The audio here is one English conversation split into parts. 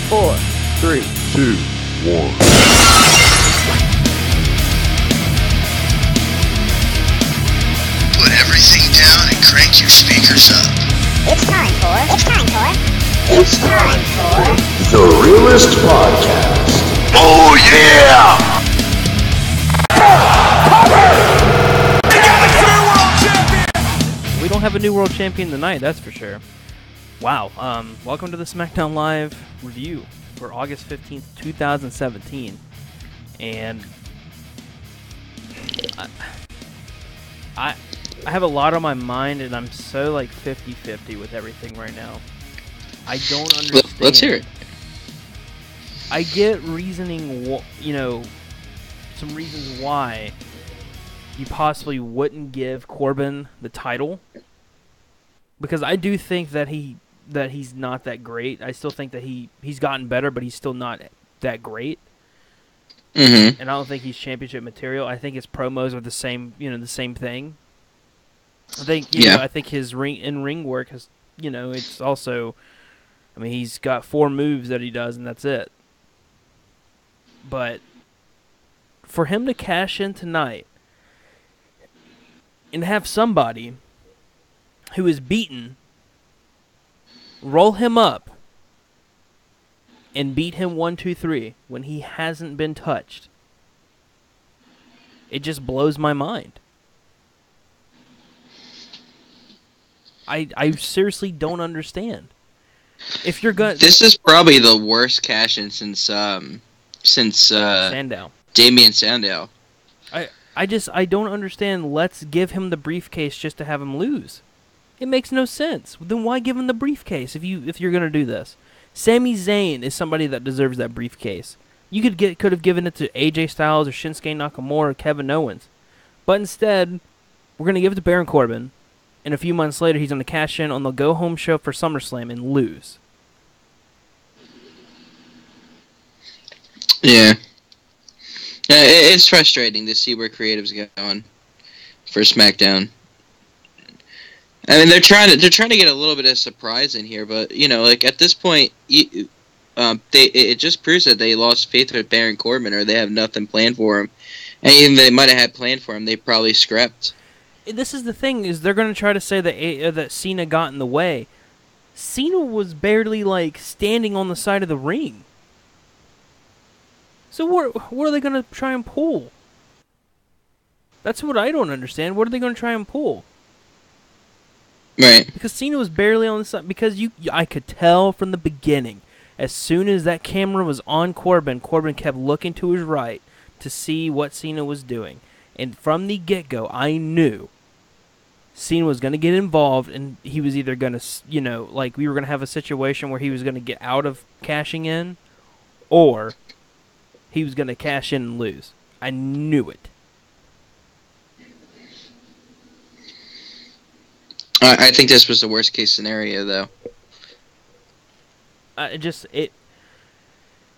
4, 3, 2, 1. Put everything down and crank your speakers up. It's time for The Realest Podcast. Oh yeah! We don't have a new world champion tonight, that's for sure. Wow. Welcome to the Smackdown Live review for August 15th, 2017. And I have a lot on my mind, and I'm so like 50-50 with everything right now. I don't understand. Let's hear it. I get reasoning, some reasons why you possibly wouldn't give Corbin the title, because I do think that he's not that great. I still think that he's gotten better, but he's still not that great. Mm-hmm. And I don't think he's championship material. I think his promos are the same thing. I think I think his ring work has, it's also, I mean, he's got 4 moves that he does, and that's it. But for him to cash in tonight and have somebody who is beaten roll him up and beat him 1, 2, 3 when he hasn't been touched, it just blows my mind. I seriously don't understand. If you're going, this is probably the worst cash-in since Sandow. Damian Sandow. I don't understand. Let's give him the briefcase just to have him lose. It makes no sense. Then why give him the briefcase if you're gonna do this? Sami Zayn is somebody that deserves that briefcase. You could have given it to AJ Styles or Shinsuke Nakamura or Kevin Owens, but instead we're gonna give it to Baron Corbin, and a few months later he's gonna cash in on the go home show for SummerSlam and lose. Yeah. It's frustrating to see where creative's going for SmackDown. I mean, they're trying to get a little bit of surprise in here, but like at this point, it just proves that they lost faith with Baron Corbin, or they have nothing planned for him, and even they might have had planned for him, they probably scrapped. This is the thing: is they're going to try to say that Cena got in the way. Cena was barely standing on the side of the ring. So what are they going to try and pull? That's what I don't understand. What are they going to try and pull? Right. Because Cena was barely on the side. Because I could tell from the beginning, as soon as that camera was on Corbin kept looking to his right to see what Cena was doing. And from the get-go, I knew Cena was going to get involved, and he was either going to, we were going to have a situation where he was going to get out of cashing in, or he was going to cash in and lose. I knew it. I think this was the worst case scenario, though.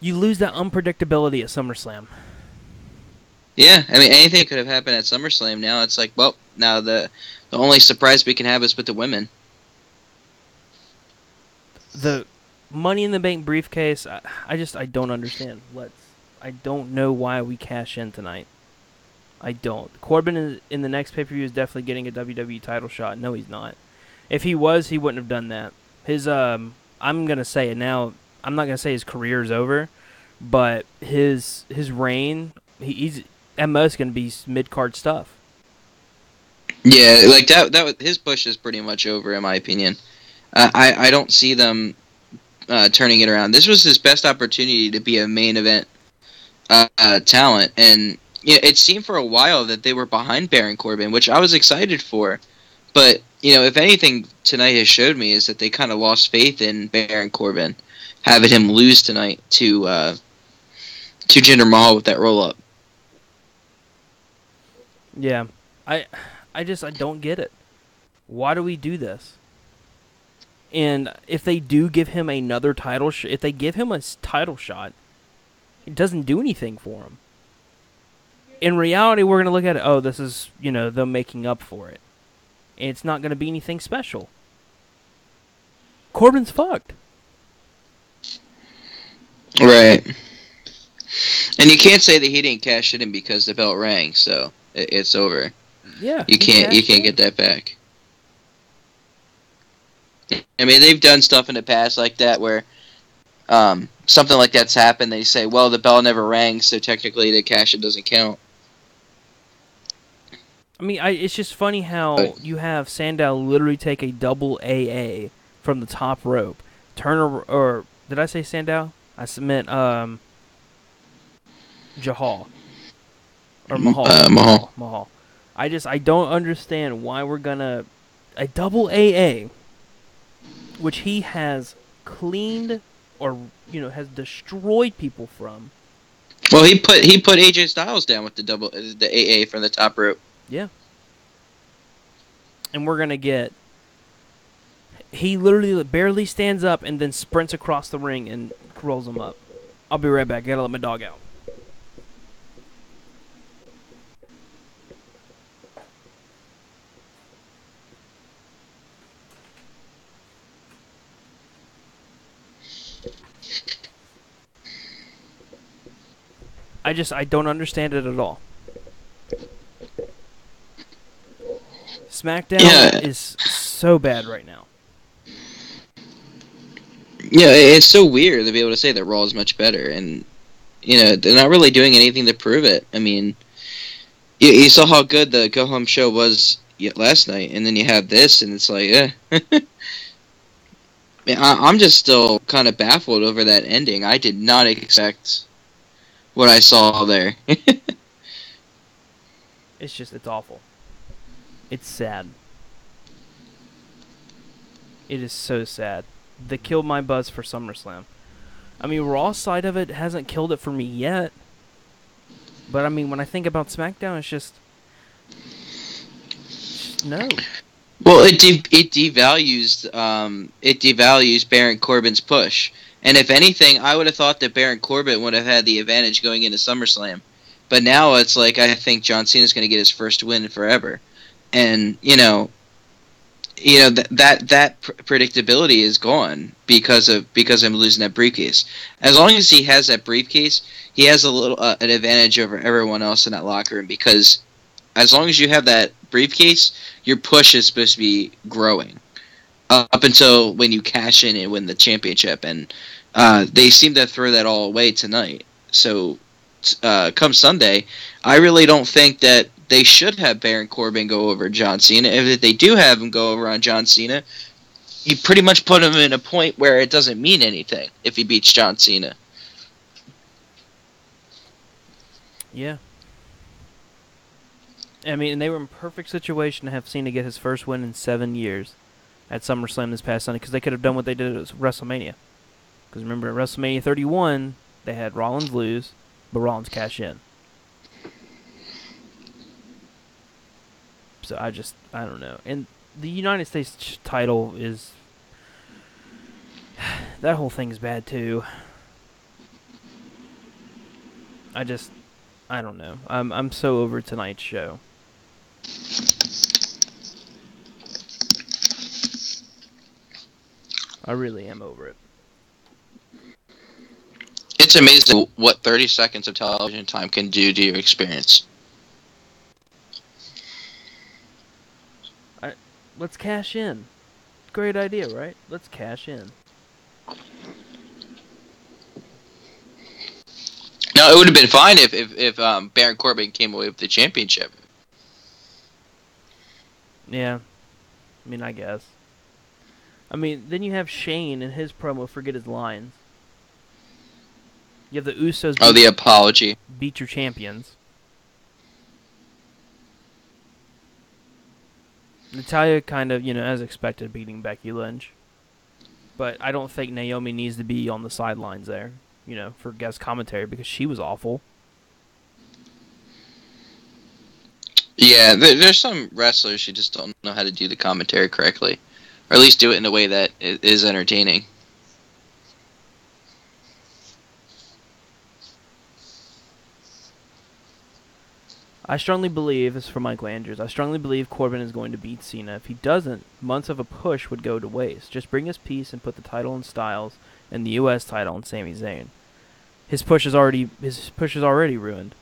You lose that unpredictability at SummerSlam. Yeah, I mean, anything could have happened at SummerSlam. Now it's like, well, now the only surprise we can have is with the women. The Money in the Bank briefcase, I don't understand. I don't know why we cash in tonight. I don't. Corbin in the next pay-per-view is definitely getting a WWE title shot. No, he's not. If he was, he wouldn't have done that. I'm gonna say it now. I'm not gonna say his career is over, but his reign, he's at most gonna be mid-card stuff. Yeah, like that. His push is pretty much over, in my opinion. I don't see them turning it around. This was his best opportunity to be a main event talent, and it seemed for a while that they were behind Baron Corbin, which I was excited for. But if anything tonight has showed me is that they kind of lost faith in Baron Corbin, having him lose tonight to Jinder Mahal with that roll up. Yeah, I don't get it. Why do we do this? And if they do give him another title, if they give him a title shot, it doesn't do anything for him. In reality, we're going to look at it, oh, this is, them making up for it. And it's not going to be anything special. Corbin's fucked. Right. And you can't say that he didn't cash it in because the bell rang, so it's over. Yeah, You he can't cashed in. get that back. I mean, they've done stuff in the past like that where something like that's happened. They say, well, the bell never rang, so technically the cash it doesn't count. I mean, it's just funny But how you have Sandow literally take a double AA from the top rope, or did I say Sandow? I meant Jahal or Mahal. Mahal. Mahal. I don't understand why we're gonna a double AA, which he has cleaned or has destroyed people from. Well, he put AJ Styles down with the AA from the top rope. Yeah. And we're gonna get. He literally barely stands up and then sprints across the ring and rolls him up. I'll be right back. Gotta let my dog out. I don't understand it at all. SmackDown is so bad right now. Yeah, it's so weird to be able to say that Raw is much better, and they're not really doing anything to prove it. I mean, you saw how good the Go Home show was last night, and then you have this, and it's like, I'm just still kind of baffled over that ending. I did not expect what I saw there. It's awful. It's sad. It is so sad. They killed my buzz for SummerSlam. I mean, Raw's side of it hasn't killed it for me yet. But I mean, when I think about SmackDown, it's just no. Well, it devalues Baron Corbin's push. And if anything, I would have thought that Baron Corbin would have had the advantage going into SummerSlam. But now it's like I think John Cena's going to get his first win forever. And that predictability is gone because of him losing that briefcase. As long as he has that briefcase, he has a little an advantage over everyone else in that locker room, because as long as you have that briefcase, your push is supposed to be growing up until when you cash in and win the championship. And they seem to throw that all away tonight. So come Sunday, I really don't think that they should have Baron Corbin go over John Cena. If they do have him go over on John Cena, you pretty much put him in a point where it doesn't mean anything if he beats John Cena. Yeah. I mean, and they were in perfect situation to have Cena get his first win in 7 years at SummerSlam this past Sunday, because they could have done what they did at WrestleMania. Because remember, at WrestleMania 31, they had Rollins lose, but Rollins cash in. So I don't know. And the United States title is... that whole thing is bad, too. I don't know. I'm so over tonight's show. I really am over it. It's amazing what 30 seconds of television time can do to your experience. Let's cash in. Great idea, right? Let's cash in. No, it would have been fine if Baron Corbin came away with the championship. Yeah. I mean, I guess. I mean, then you have Shane in his promo forget his lines. You have the Usos The apology. beat your champions. Natalya kind of, as expected, beating Becky Lynch. But I don't think Naomi needs to be on the sidelines there, for guest commentary, because she was awful. Yeah, there's some wrestlers who just don't know how to do the commentary correctly. Or at least do it in a way that is entertaining. I strongly believe, this is from Michael Andrews, I strongly believe Corbin is going to beat Cena. If he doesn't, months of a push would go to waste. Just bring us peace and put the title in Styles and the U.S. title on Sami Zayn. his push is already ruined.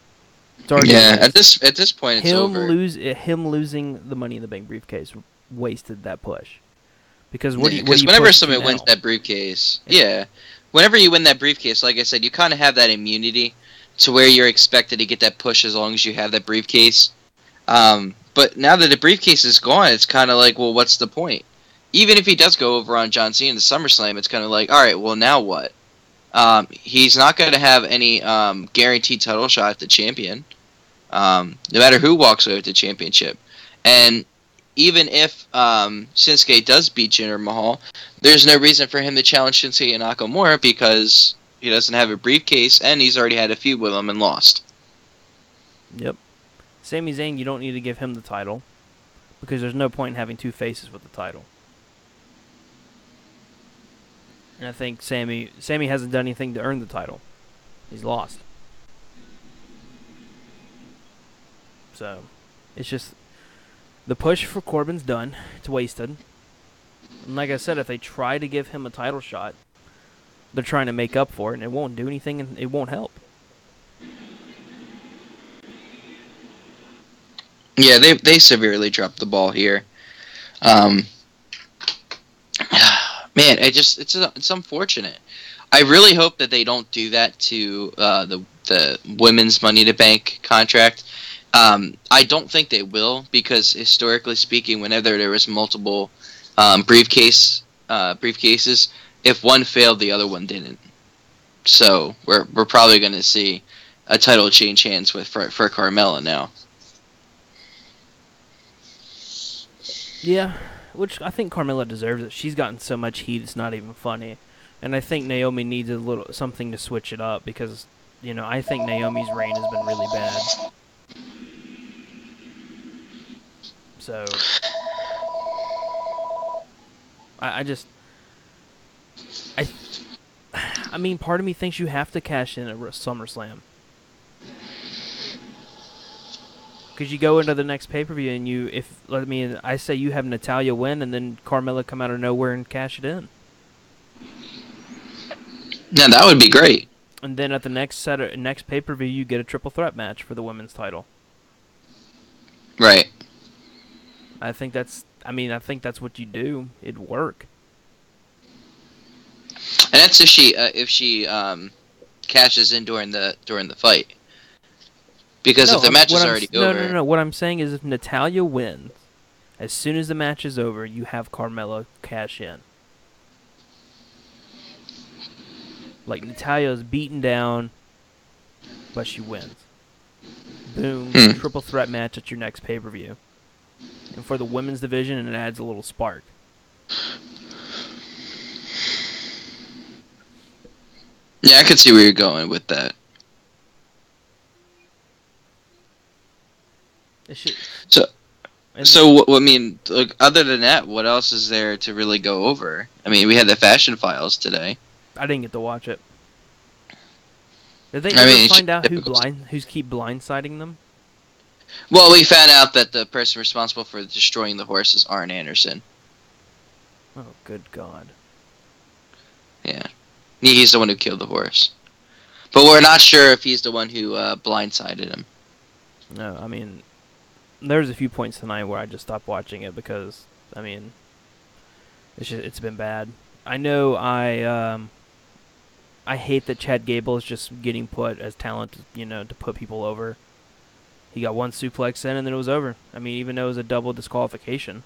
It's already Yeah, erased. at this point, it's over. Him losing the Money in the Bank briefcase wasted that push. Because what do you Because whenever push to someone wins now? that briefcase, yeah, whenever you win that briefcase, like I said, you kind of have that immunity to where you're expected to get that push as long as you have that briefcase. But now that the briefcase is gone, it's kind of like, well, what's the point? Even if he does go over on John Cena in the SummerSlam, it's kind of like, all right, well, now what? He's not going to have any guaranteed title shot at the champion, no matter who walks away with the championship. And even if Shinsuke does beat Jinder Mahal, there's no reason for him to challenge Shinsuke Nakamura because he doesn't have a briefcase and he's already had a feud with him and lost. Yep. Sami Zayn, you don't need to give him the title because there's no point in having two faces with the title. And I think Sami hasn't done anything to earn the title. He's lost. So, it's just the push for Corbin's done. It's wasted. And like I said, if they try to give him a title shot, they're trying to make up for it, and it won't do anything, and it won't help. Yeah, they severely dropped the ball here. Man, it's unfortunate. I really hope that they don't do that to the women's Money to Bank contract. I don't think they will because historically speaking, whenever there was multiple briefcases, if one failed, the other one didn't. So we're probably going to see a title change hands for Carmella now. Yeah, which I think Carmella deserves it. She's gotten so much heat, it's not even funny. And I think Naomi needs a little something to switch it up because, I think Naomi's reign has been really bad. So, I mean, part of me thinks you have to cash in at SummerSlam. Because you go into the next pay-per-view and I say you have Natalya win and then Carmella come out of nowhere and cash it in. Yeah, that would be great. And then at the next pay-per-view you get a triple threat match for the women's title. Right. I think that's what you do. It'd work. And that's if she cashes in during the fight. Because if the match is already over... No. What I'm saying is if Natalya wins, as soon as the match is over, you have Carmella cash in. Like, Natalya's beaten down, but she wins. Boom. Triple threat match at your next pay-per-view. And for the women's division, it adds a little spark. Yeah, I could see where you're going with that. Other than that, what else is there to really go over? I mean, we had the Fashion Files today. I didn't get to watch it. Did they ever find out who's keep blindsiding them? Well, we found out that the person responsible for destroying the horse is Arn Anderson. Oh, good God. Yeah. He's the one who killed the horse. But we're not sure if he's the one who blindsided him. No, I mean, there's a few points tonight where I just stopped watching it because, I mean, it's been bad. I know I hate that Chad Gable is just getting put as talent, to put people over. He got one suplex in and then it was over. I mean, even though it was a double disqualification.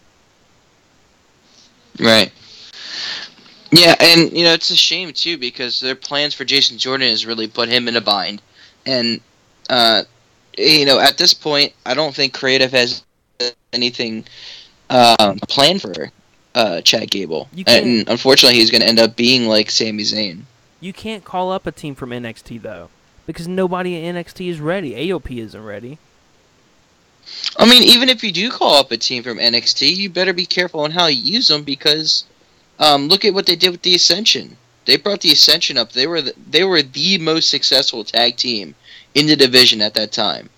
Right. Yeah, and, it's a shame, too, because their plans for Jason Jordan has really put him in a bind. And, at this point, I don't think Creative has anything planned for Chad Gable. And, unfortunately, he's going to end up being like Sami Zayn. You can't call up a team from NXT, though, because nobody in NXT is ready. AOP isn't ready. I mean, even if you do call up a team from NXT, you better be careful on how you use them because look at what they did with the Ascension. They brought the Ascension up. They were the most successful tag team in the division at that time.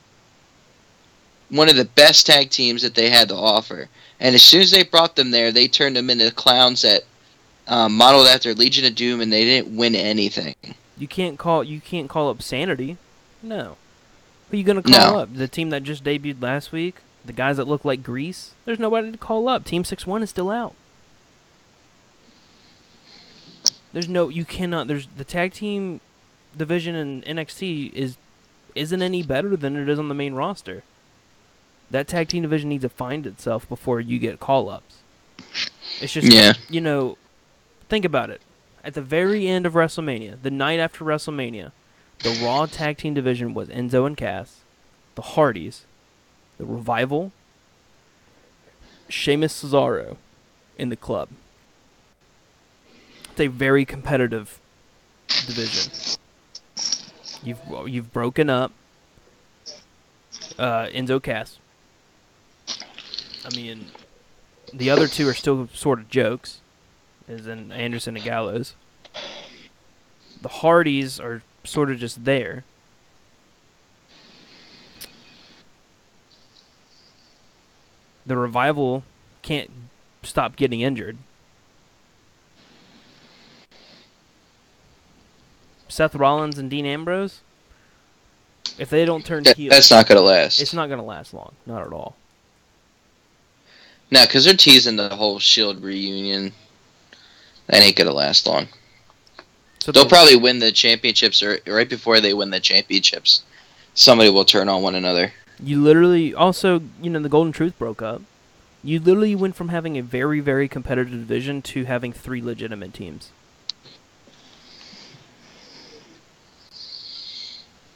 One of the best tag teams that they had to offer. And as soon as they brought them there, they turned them into clowns that modeled after Legion of Doom, and they didn't win anything. You can't call up Sanity. No. Who are you gonna call No. up? The team that just debuted last week? The guys that look like Grease? There's nobody to call up. Team 6-1 is still out. You cannot. There's the tag team division in NXT isn't any better than it is on the main roster. That tag team division needs to find itself before you get call-ups. It's just, think about it. At the very end of WrestleMania, the night after WrestleMania, the Raw tag team division was Enzo and Cass, the Hardys, the Revival, Sheamus, Cesaro, in the Club. It's a very competitive division. You've broken up Enzo, Cass. I mean, the other two are still sort of jokes, as in Anderson and Gallows. The Hardys are sort of just there. The Revival can't stop getting injured. Seth Rollins and Dean Ambrose, if they don't turn heel, That's not going to last. it's not going to last long. Not at all. No, because they're teasing the whole Shield reunion. That ain't going to last long. So They'll probably win the championships, or right before they win the championships, somebody will turn on one another. You literally, also, the Golden Truth broke up. You literally went from having a very, very competitive division to having 3 legitimate teams.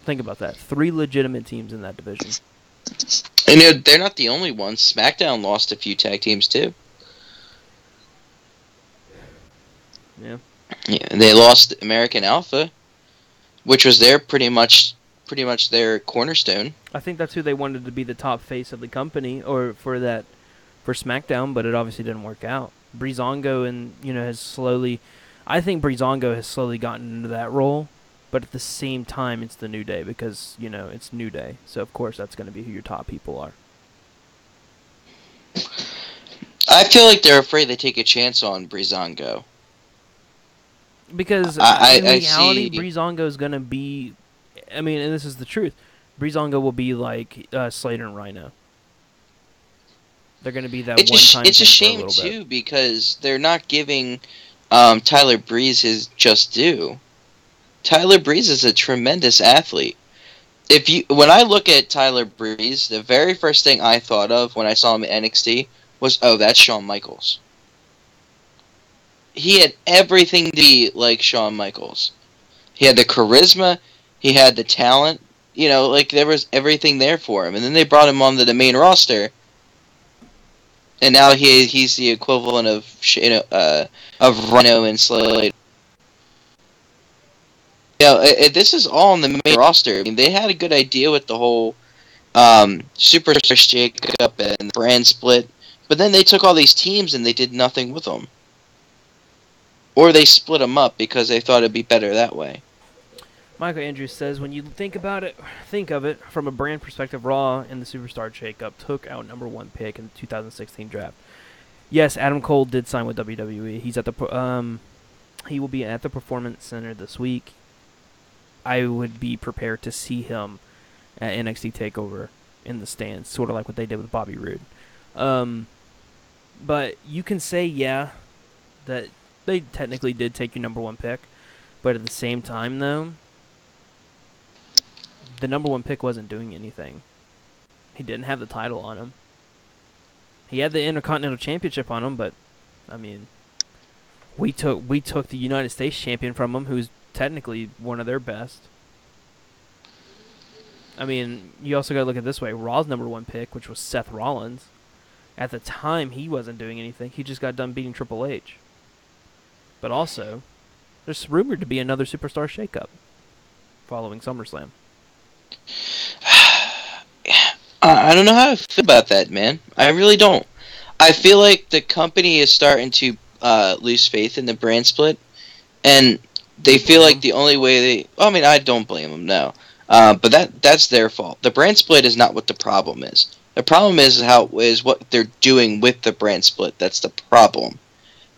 Think about that. 3 legitimate teams in that division. And they're not the only ones. Smackdown lost a few tag teams too. Yeah. Yeah, they lost American Alpha, which was their pretty much their cornerstone. I think that's who they wanted to be the top face of the company, or for SmackDown, but it obviously didn't work out. Breezango has slowly, I think Breezango has slowly gotten into that role, but at the same time, it's the New Day because it's New Day, so of course that's going to be who your top people are. I feel like they're afraid they take a chance on Breezango. Because in reality, Breezango is going to be, and this is the truth, Breezango will be like Slater and Rhino. They're going to be that one-time It's a thing shame, for a little too, bit. because they're not giving Tyler Breeze his just due. Tyler Breeze is a tremendous athlete. When I look at Tyler Breeze, the very first thing I thought of when I saw him at NXT was, oh, that's Shawn Michaels. He had everything to be like Shawn Michaels. He had the charisma, he had the talent, there was everything there for him. And then they brought him onto the main roster, and now he's the equivalent of Rhino and Slater. This is all on the main roster. They had a good idea with the whole Superstar shake-up and brand split, but then they took all these teams and they did nothing with them. Or they split them up because they thought it'd be better that way. Michael Andrews says, when you think of it from a brand perspective, Raw and the Superstar shakeup took our number 1 pick in the 2016 draft. Yes, Adam Cole did sign with WWE. He's at he will be at the Performance Center this week. I would be prepared to see him at NXT TakeOver in the stands, sort of like what they did with Bobby Roode. But you can say, that they technically did take your number 1 pick, but at the same time, though, the number 1 pick wasn't doing anything. He didn't have the title on him. He had the Intercontinental Championship on him, but we took the United States champion from him, who's technically one of their best. You also got to look at it this way. Raw's number 1 pick, which was Seth Rollins, at the time he wasn't doing anything. He just got done beating Triple H. But also, there's rumored to be another Superstar shakeup following SummerSlam. I don't know how I feel about that, man. I really don't. I feel like the company is starting to lose faith in the brand split, and they feel like the only way I don't blame them, no. But that's their fault. The brand split is not what the problem is. The problem is what they're doing with the brand split. That's the problem.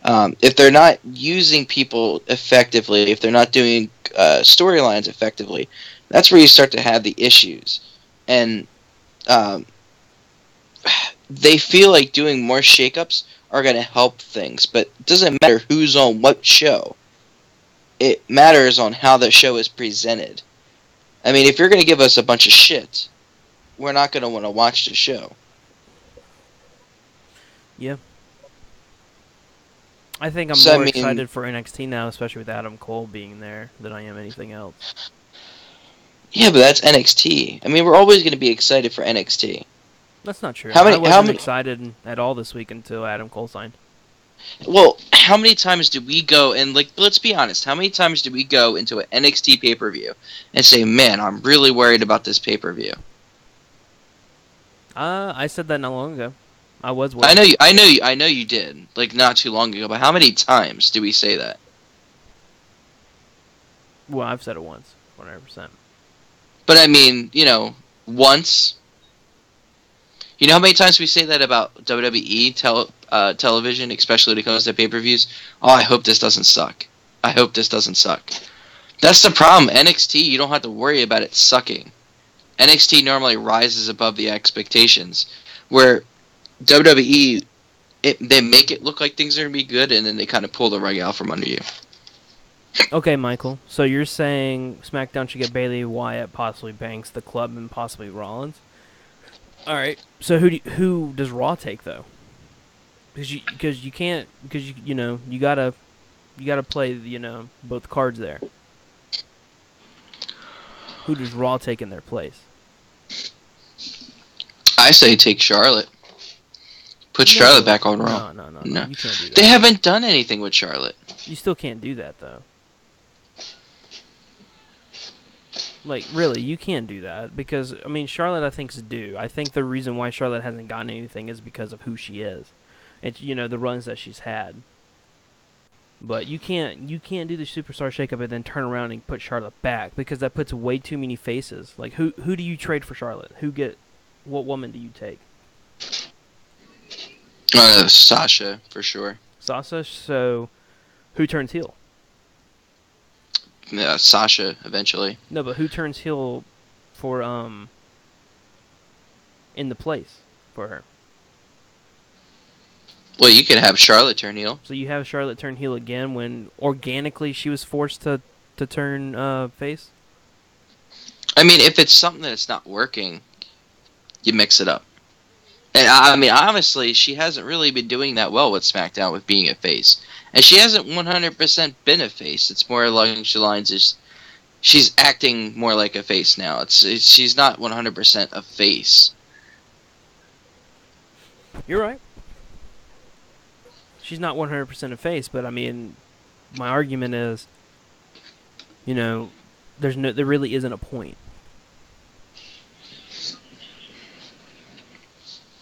If they're not using people effectively, if they're not doing storylines effectively, that's where you start to have the issues. And um, they feel like doing more shakeups are going to help things, but it doesn't matter who's on what show. It matters on how the show is presented. I mean, if you're going to give us a bunch of shit, we're not going to want to watch the show. Yeah. I think I'm So, I more mean- excited for NXT now, especially with Adam Cole being there, than I am anything else. Yeah, but that's NXT. I mean, we're always going to be excited for NXT. That's not true. How many- I wasn't how many- excited at all this week until Adam Cole signed. Well, how many times do we go and, like, let's be honest, how many times do we go into an NXT pay-per-view and say, man, I'm really worried about this pay-per-view? I said that not long ago. I was worried. I know you did, like, not too long ago, but how many times do we say that? Well, I've said it once, 100%. But I mean, once. You know how many times we say that about WWE television, especially when it comes to pay-per-views? Oh, I hope this doesn't suck. I hope this doesn't suck. That's the problem. NXT, you don't have to worry about it sucking. NXT normally rises above the expectations, where WWE, they make it look like things are going to be good, and then they kind of pull the rug out from under you. Okay, Michael. So you're saying SmackDown should get Bayley, Wyatt, possibly Banks, the Club, and possibly Rollins? All right. So who does Raw take though? Because you can't you gotta play both cards there. Who does Raw take in their place? I say take Charlotte. Put No. Charlotte back on Raw. No. No. You can't do that. They haven't done anything with Charlotte. You still can't do that though. Like, really, you can't do that because, I mean, Charlotte, I think, is due. I think the reason why Charlotte hasn't gotten anything is because of who she is. It's, the runs that she's had. But you can't do the superstar shakeup and then turn around and put Charlotte back because that puts way too many faces. Like, who do you trade for Charlotte? What woman do you take? Sasha, for sure. Sasha, so who turns heel? Sasha, eventually. No, but who turns heel for, in the place for her? Well, you could have Charlotte turn heel. So you have Charlotte turn heel again when organically she was forced to turn face? I mean, if it's something that's not working, you mix it up. And I mean, honestly, she hasn't really been doing that well with SmackDown with being a face. And she hasn't 100% been a face. It's more along the lines of she's acting more like a face now. She's not 100% a face. You're right. She's not 100% a face, but I mean, my argument is, there really isn't a point.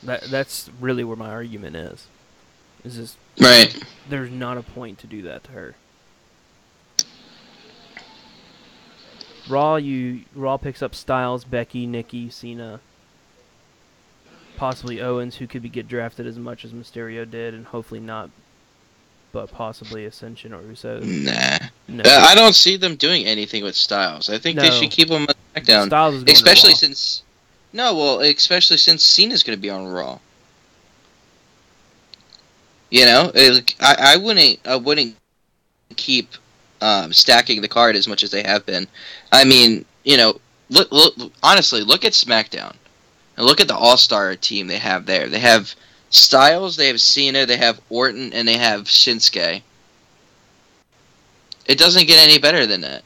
That's really where my argument is. Is just Right. there's not a point to do that to her. Raw picks up Styles, Becky, Nikki, Cena, possibly Owens, who could get drafted as much as Mysterio did, and hopefully not, but possibly Ascension or Usos. Nah. No. I don't see them doing anything with Styles. I think they No. should keep him on SmackDown. Styles is going especially to Raw. especially since Cena's going to be on Raw. I wouldn't keep stacking the card as much as they have been. I mean, honestly, look at SmackDown and look at the All-Star team they have there. They have Styles, they have Cena, they have Orton, and they have Shinsuke. It doesn't get any better than that.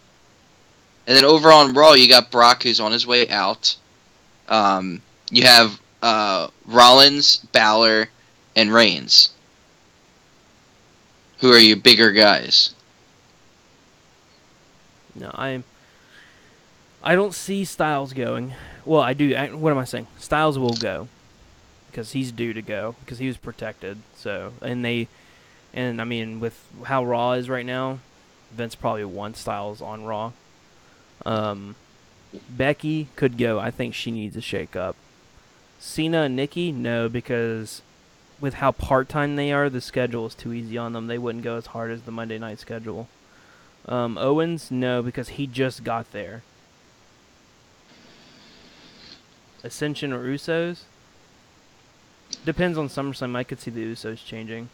And then over on Raw, you got Brock, who's on his way out. You have Rollins, Balor, and Reigns, who are your bigger guys. No, I don't see Styles going. Well, I do. What am I saying? Styles will go because he's due to go because he was protected. So I mean, with how Raw is right now, Vince probably wants Styles on Raw. Becky could go. I think she needs a shake up. Cena and Nikki, no, because with how part-time they are, the schedule is too easy on them. They wouldn't go as hard as the Monday night schedule. Owens, no, because he just got there. Ascension or Usos? Depends on SummerSlam. I could see the Usos changing.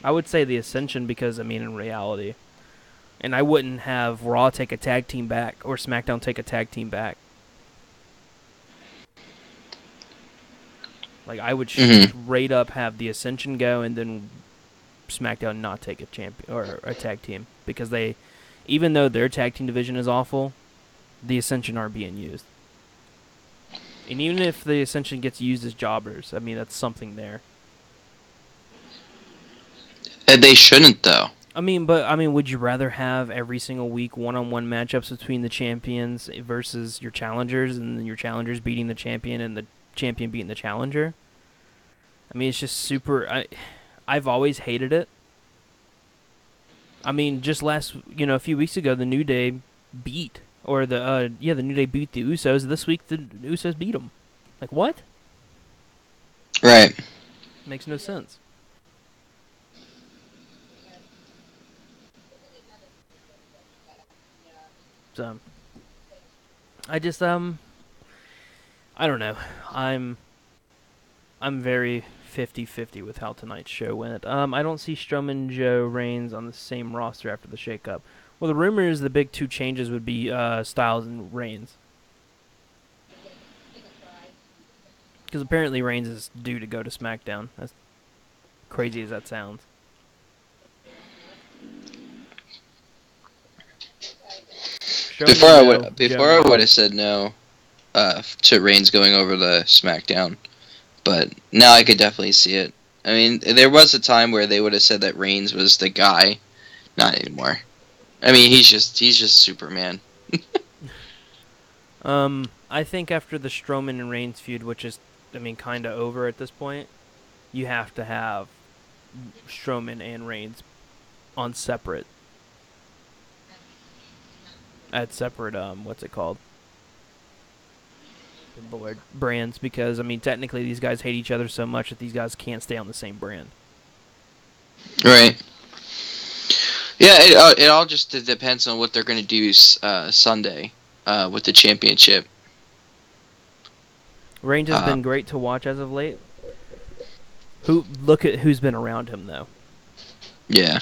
I would say the Ascension because, I mean, in reality. And I wouldn't have Raw take a tag team back or SmackDown take a tag team back. Like, I would straight up have the Ascension go and then SmackDown not take a champion or a tag team. Because they, even though their tag team division is awful, the Ascension aren't being used. And even if the Ascension gets used as jobbers, I mean, that's something there. They shouldn't, though. I mean, would you rather have every single week one-on-one matchups between the champions versus your challengers, and then your challengers beating the champion and the champion beating the challenger? I mean, it's just super. I've always hated it. I mean, just a few weeks ago, the New Day beat, or the New Day beat the Usos. This week, the Usos beat them. Like, what? Right. Makes no sense. So, I just I don't know. I'm very 50-50 with how tonight's show went. I don't see Strowman, Joe, Reigns on the same roster after the shakeup. Well, the rumor is the big two changes would be Styles and Reigns. Because apparently Reigns is due to go to SmackDown. As crazy as that sounds. Before I would have said no to Reigns going over to SmackDown, but now I could definitely see it. I mean, there was a time where they would have said that Reigns was the guy. Not anymore. I mean, he's just Superman. I think after the Strowman and Reigns feud, which is, I mean, kind of over at this point, you have to have Strowman and Reigns on separate. At separate, what's it called? Good Lord. Brands, because, I mean, technically these guys hate each other so much that these guys can't stay on the same brand. Right. Yeah, it all just depends on what they're going to do Sunday with the championship. Reigns has been great to watch as of late. Look at who's been around him, though. Yeah.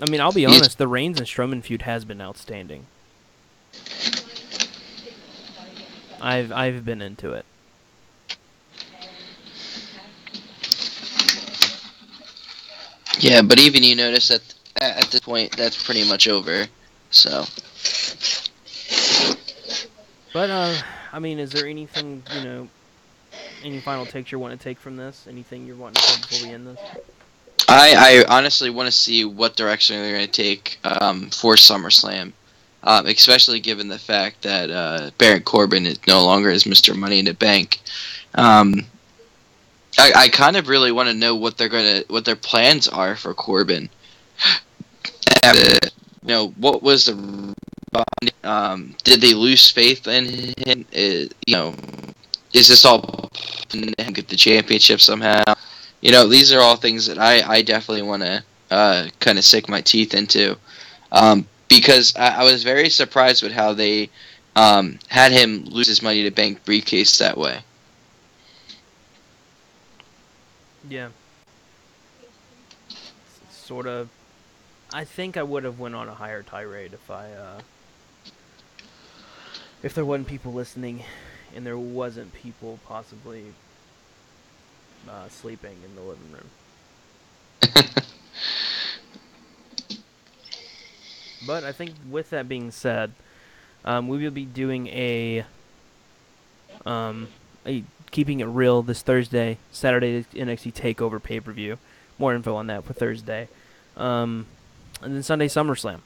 I mean, I'll be honest, the Reigns and Strowman feud has been outstanding. I've been into it. Yeah, but even you notice that at this point, that's pretty much over. So. But, I mean, is there anything, any final takes you want to take from this? Anything you're wanting to say before we end this? I honestly want to see what direction they're going to take for SummerSlam, especially given the fact that Baron Corbin is no longer is Mr. Money in the Bank. I kind of really want to know what their plans are for Corbin. What was the did they lose faith in him? Is this all him get the championship somehow? These are all things that I definitely want to kind of sink my teeth into, because I was very surprised with how they had him lose his Money to Bank briefcase that way. Yeah. Sort of. I think I would have went on a higher tirade if there wasn't people listening, and there wasn't people possibly sleeping in the living room. But I think with that being said, we will be doing a Keeping It Real this Thursday, Saturday NXT TakeOver pay-per-view. More info on that for Thursday. And then Sunday SummerSlam.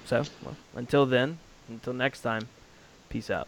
So, until then, until next time, peace out.